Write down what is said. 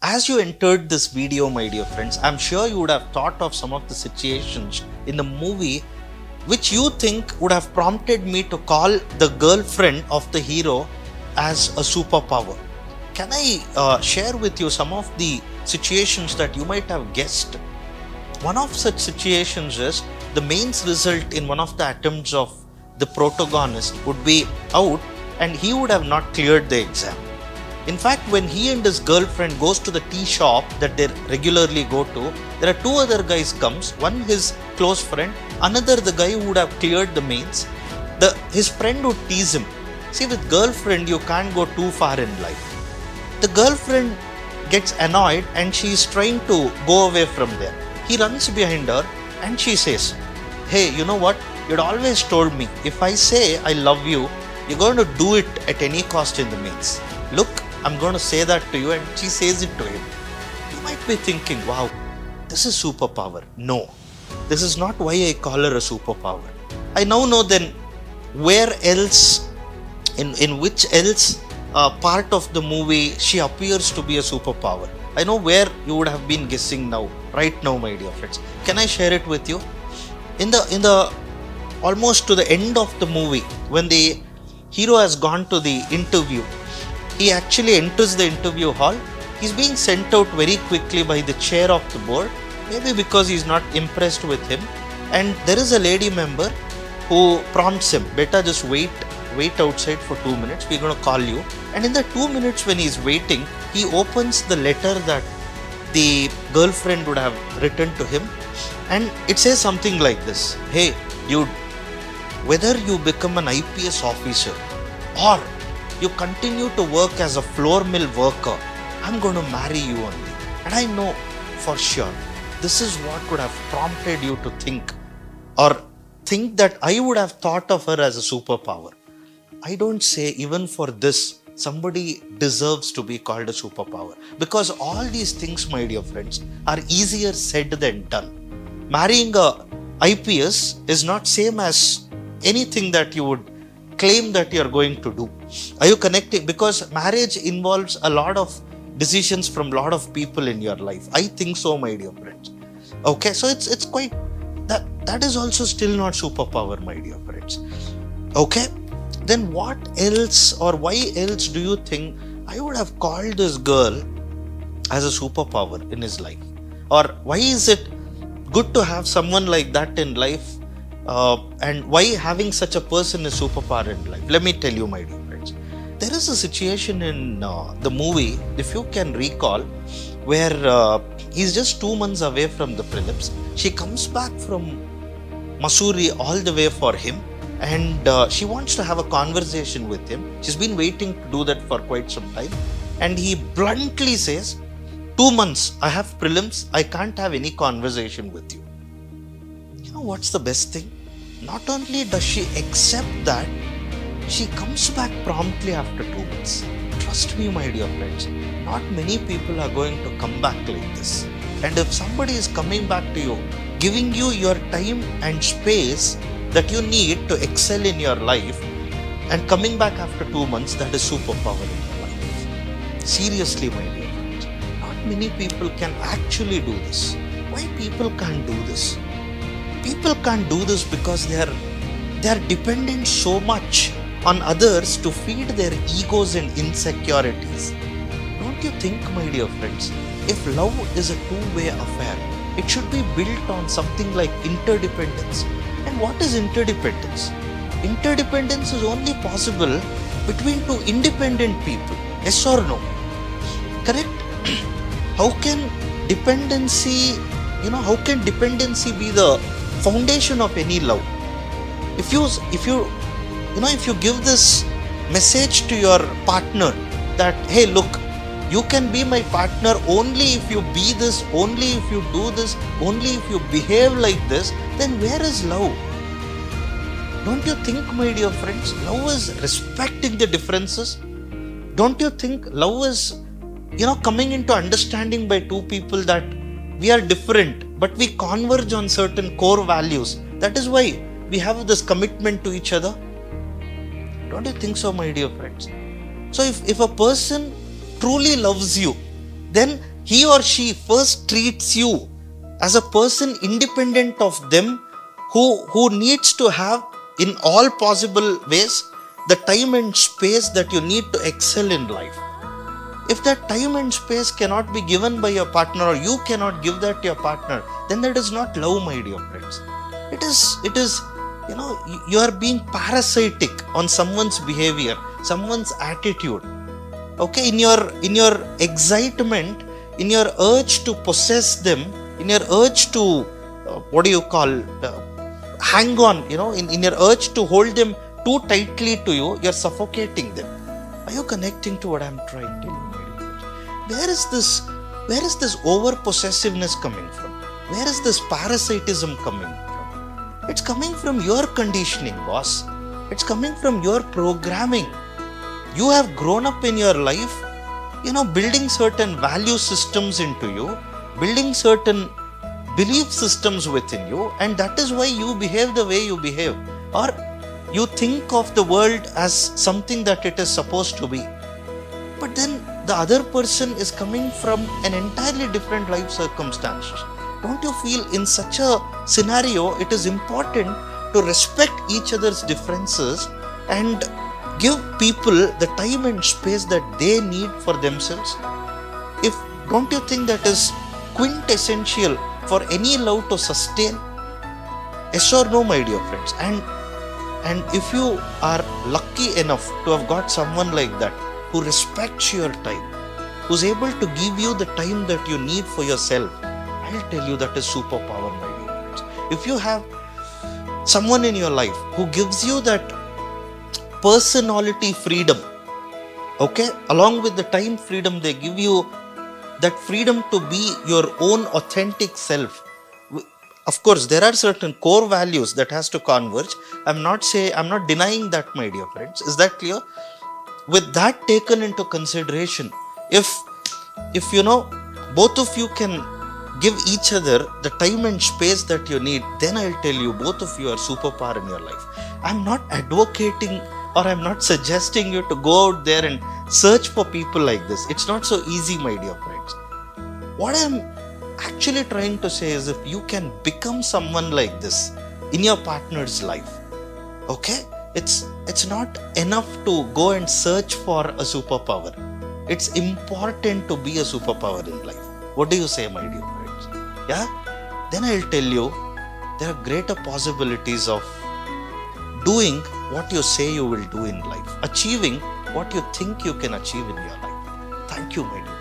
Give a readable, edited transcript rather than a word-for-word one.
As you entered this video, my dear friends, I'm sure you would have thought of some of the situations in the movie which you think would have prompted me to call the girlfriend of the hero as a superpower. Can I share with you some of the situations that you might have guessed? One of such situations is the mains result in one of the attempts of the protagonist would be out and he would have not cleared the exam. In fact, when he and his girlfriend goes to the tea shop that they regularly go to, there are two other guys comes, one his close friend, another the guy who would have cleared the mains. His friend would tease him. See, with girlfriend you can't go too far in life. The girlfriend gets annoyed and she is trying to go away from there. He runs behind her and she says, "Hey, you know what? You'd always told me if I say I love you, you're going to do it at any cost in the mains. Look, I'm going to say that to you," and she says it to him. You might be thinking, wow, this is superpower. No, this is not why I call her a superpower. I now know then where else, in which else part of the movie she appears to be a superpower. I know where you would have been guessing now, right now, my dear friends. Can I share it with you? In the almost to the end of the movie, when the hero has gone to the interview, he actually enters the interview hall. He's being sent out very quickly by the chair of the board, maybe because he's not impressed with him. And there is a lady member who prompts him, "Beta, just wait outside for 2 minutes. We're going to call you." And in the 2 minutes when he's waiting, he opens the letter that the girlfriend would have written to him. And it says something like this: "Hey, dude, whether you become an IPS officer or you continue to work as a floor mill worker, I'm going to marry you only." And I know for sure this is what would have prompted you to think that I would have thought of her as a superpower. I don't say even for this somebody deserves to be called a superpower, because all these things, my dear friends, are easier said than done. Marrying a IPS is not same as anything that you would claim that you are going to do. Are you connecting? Because marriage involves a lot of decisions from a lot of people in your life. I think so, my dear friends. Okay, so it's quite that is also still not superpower, my dear friends. Okay, then what else or why else do you think I would have called this girl as a superpower in his life? Or why is it good to have someone like that in life? And why having such a person is superpower in life? Let me tell you, my dear friends. There is a situation in the movie, if you can recall, where he's just 2 months away from the prelims. She comes back from Missouri all the way for him, and she wants to have a conversation with him. She's been waiting to do that for quite some time, and he bluntly says, "2 months, I have prelims, I can't have any conversation with you." You know what's the best thing? Not only does she accept that, she comes back promptly after 2 months. Trust me, my dear friends, not many people are going to come back like this. And if somebody is coming back to you, giving you your time and space that you need to excel in your life, and coming back after 2 months, that is superpower in your life. Seriously, my dear friends, not many people can actually do this. Why people can't do this? People can't do this because they are dependent so much on others to feed their egos and insecurities. Don't you think, my dear friends, if love is a two-way affair, it should be built on something like interdependence? And what is interdependence? Interdependence is only possible between two independent people. Yes or no? Correct? How can dependency be the foundation of any love? If you give this message to your partner that, "Hey, look, you can be my partner only if you be this, only if you do this, only if you behave like this," then where is love? Don't you think, my dear friends, love is respecting the differences? Don't you think love is, coming into understanding by two people that we are different, but we converge on certain core values? That is why we have this commitment to each other. Don't you think so, my dear friends? So if a person truly loves you, then he or she first treats you as a person independent of them, who needs to have in all possible ways the time and space that you need to excel in life. If that time and space cannot be given by your partner, or you cannot give that to your partner, then that is not love, my dear friends. It is you are being parasitic on someone's behavior, someone's attitude. Okay, in your excitement, in your urge to possess them, in your urge to hang on, in your urge to hold them too tightly to you, you're suffocating them. Are you connecting to what I'm trying to do? Where is this over possessiveness coming from? Where is this parasitism coming from? It's coming from your conditioning, boss. It's coming from your programming. You have grown up in your life, building certain value systems into you, building certain belief systems within you, and that is why you behave the way you behave, or you think of the world as something that it is supposed to be. But then the other person is coming from an entirely different life circumstances. Don't you feel in such a scenario it is important to respect each other's differences and give people the time and space that they need for themselves? Don't you think that is quintessential for any love to sustain? Yes or no, my dear friends? And if you are lucky enough to have got someone like that, who respects your time, who's able to give you the time that you need for yourself, I'll tell you that is superpower, my dear friends. If you have someone in your life who gives you that personality freedom, okay, along with the time freedom, they give you that freedom to be your own authentic self. Of course, there are certain core values that has to converge. I'm not denying that, my dear friends. Is that clear? With that taken into consideration, if both of you can give each other the time and space that you need, then I'll tell you both of you are superpower in your life. I'm not advocating, or I'm not suggesting you to go out there and search for people like this. It's not so easy, my dear friends. What I'm actually trying to say is, if you can become someone like this in your partner's life, okay, it's not enough to go and search for a superpower. It's important to be a superpower in life. What do you say, my dear friends? Yeah? Then I'll tell you, there are greater possibilities of doing what you say you will do in life, achieving what you think you can achieve in your life. Thank you, my dear.